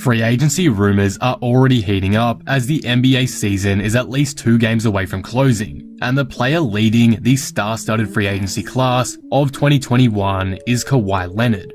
Free agency rumors are already heating up as the NBA season is at least 2 games away from closing, and the player leading the star-studded free agency class of 2021 is Kawhi Leonard.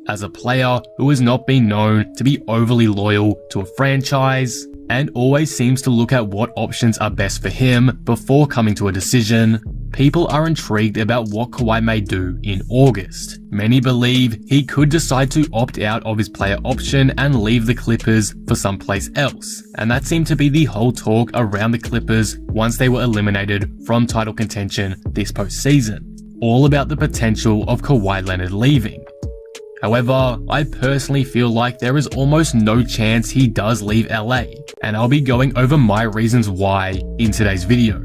As a player who has not been known to be overly loyal to a franchise and always seems to look at what options are best for him before coming to a decision, people are intrigued about what Kawhi may do in August. Many believe he could decide to opt out of his player option and leave the Clippers for someplace else, and that seemed to be the whole talk around the Clippers once they were eliminated from title contention this postseason. All about the potential of Kawhi Leonard leaving. However, I personally feel like there is almost no chance he does leave LA, and I'll be going over my reasons why in today's video.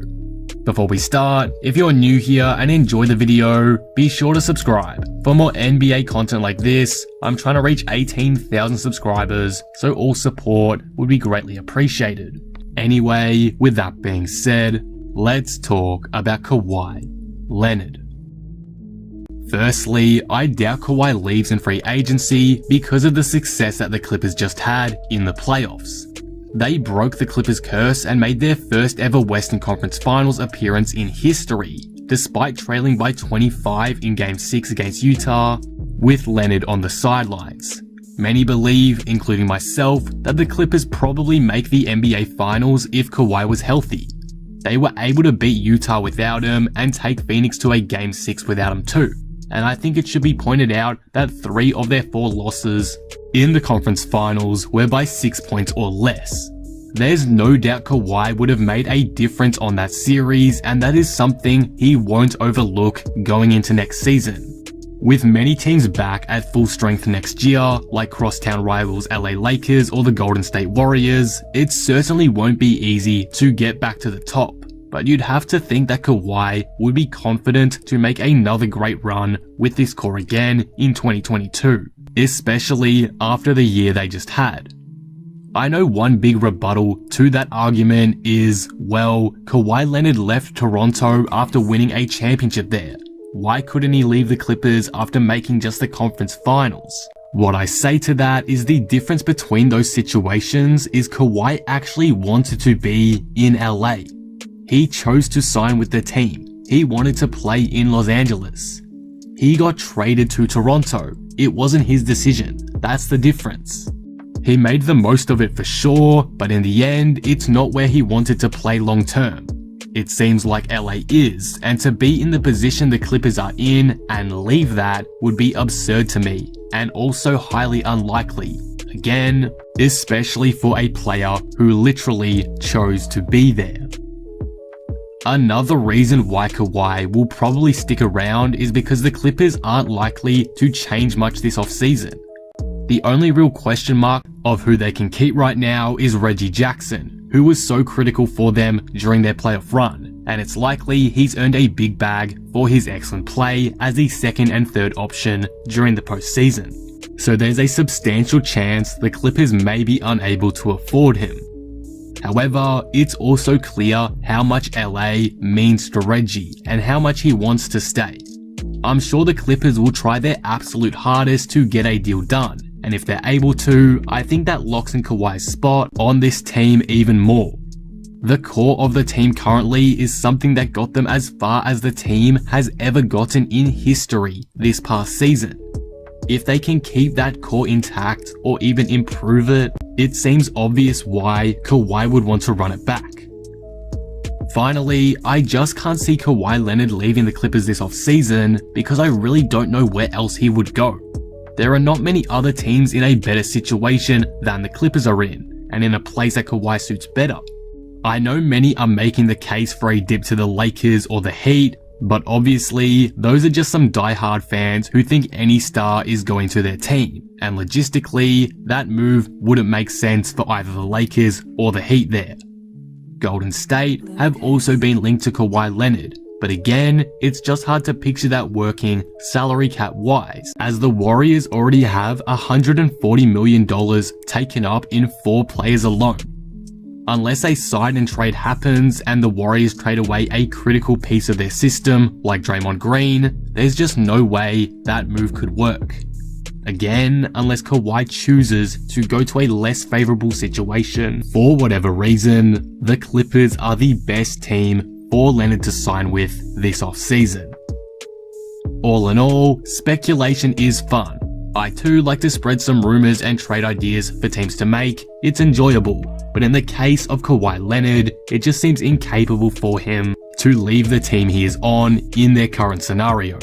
Before we start, if you're new here and enjoy the video, be sure to subscribe. For more NBA content like this, I'm trying to reach 18,000 subscribers, so all support would be greatly appreciated. Anyway, with that being said, let's talk about Kawhi Leonard. Firstly, I doubt Kawhi leaves in free agency because of the success that the Clippers just had in the playoffs. They broke the Clippers' curse and made their first ever Western Conference Finals appearance in history, despite trailing by 25 in Game 6 against Utah, with Leonard on the sidelines. Many believe, including myself, that the Clippers probably make the NBA Finals if Kawhi was healthy. They were able to beat Utah without him and take Phoenix to a Game 6 without him too. And I think it should be pointed out that 3 of their 4 losses in the conference finals were by 6 points or less. There's no doubt Kawhi would have made a difference on that series, and that is something he won't overlook going into next season. With many teams back at full strength next year, like crosstown rivals LA Lakers or the Golden State Warriors, it certainly won't be easy to get back to the top. But you'd have to think that Kawhi would be confident to make another great run with this core again in 2022, especially after the year they just had. I know one big rebuttal to that argument is, well, Kawhi Leonard left Toronto after winning a championship there. Why couldn't he leave the Clippers after making just the conference finals? What I say to that is the difference between those situations is Kawhi actually wanted to be in LA. He chose to sign with the team. He wanted to play in Los Angeles. He got traded to Toronto. It wasn't his decision. That's the difference. He made the most of it for sure, but in the end, it's not where he wanted to play long term. It seems like LA is, and to be in the position the Clippers are in and leave that would be absurd to me, and also highly unlikely. Again, especially for a player who literally chose to be there. Another reason why Kawhi will probably stick around is because the Clippers aren't likely to change much this offseason. The only real question mark of who they can keep right now is Reggie Jackson, who was so critical for them during their playoff run, and it's likely he's earned a big bag for his excellent play as the second and third option during the postseason. So there's a substantial chance the Clippers may be unable to afford him. However, it's also clear how much LA means to Reggie and how much he wants to stay. I'm sure the Clippers will try their absolute hardest to get a deal done, and if they're able to, I think that locks in Kawhi's spot on this team even more. The core of the team currently is something that got them as far as the team has ever gotten in history this past season. If they can keep that core intact or even improve it, it seems obvious why Kawhi would want to run it back. Finally, I just can't see Kawhi Leonard leaving the Clippers this offseason because I really don't know where else he would go. There are not many other teams in a better situation than the Clippers are in, and in a place that Kawhi suits better. I know many are making the case for a dip to the Lakers or the Heat, but obviously, those are just some die-hard fans who think any star is going to their team, and logistically, that move wouldn't make sense for either the Lakers or the Heat there. Golden State have also been linked to Kawhi Leonard, but again, it's just hard to picture that working salary cap wise, as the Warriors already have $140 million taken up in 4 players alone. Unless a sign and trade happens and the Warriors trade away a critical piece of their system like Draymond Green, there's just no way that move could work. Again, unless Kawhi chooses to go to a less favorable situation. For whatever reason, the Clippers are the best team for Leonard to sign with this offseason. All in all, speculation is fun. I too like to spread some rumors and trade ideas for teams to make. It's enjoyable, but in the case of Kawhi Leonard, it just seems incapable for him to leave the team he is on in their current scenario.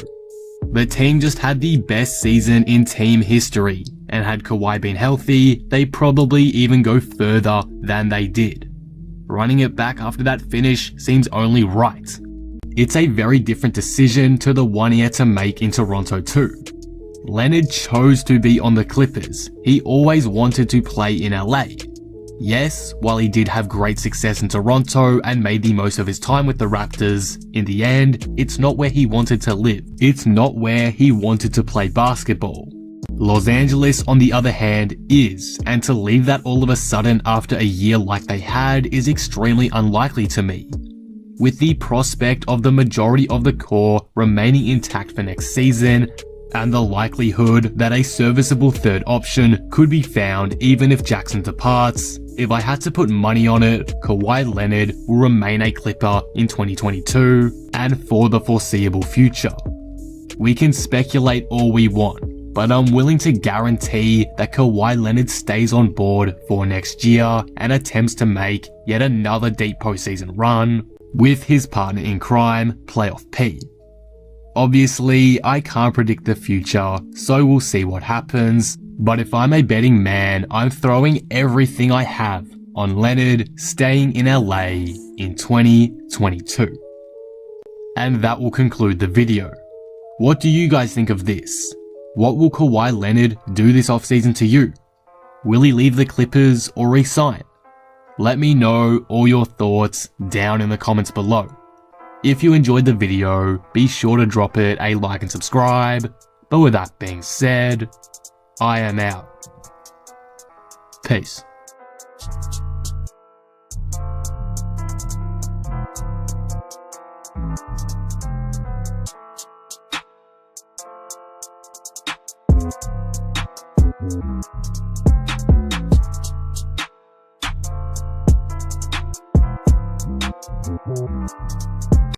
The team just had the best season in team history, and had Kawhi been healthy, they probably even go further than they did. Running it back after that finish seems only right. It's a very different decision to the one he had to make in Toronto too. Leonard chose to be on the Clippers. He always wanted to play in LA. Yes, while he did have great success in Toronto and made the most of his time with the Raptors, in the end, it's not where he wanted to live. It's not where he wanted to play basketball. Los Angeles, on the other hand, is, and to leave that all of a sudden after a year like they had is extremely unlikely to me. With the prospect of the majority of the core remaining intact for next season, and the likelihood that a serviceable third option could be found even if Jackson departs, if I had to put money on it, Kawhi Leonard will remain a Clipper in 2022 and for the foreseeable future. We can speculate all we want, but I'm willing to guarantee that Kawhi Leonard stays on board for next year and attempts to make yet another deep postseason run with his partner in crime, Playoff P. Obviously, I can't predict the future, so we'll see what happens, but if I'm a betting man, I'm throwing everything I have on Leonard staying in LA in 2022. And that will conclude the video. What do you guys think of this? What will Kawhi Leonard do this offseason to you? Will he leave the Clippers or resign? Let me know all your thoughts down in the comments below. If you enjoyed the video, be sure to drop it a like and subscribe. But with that being said, I am out. Peace.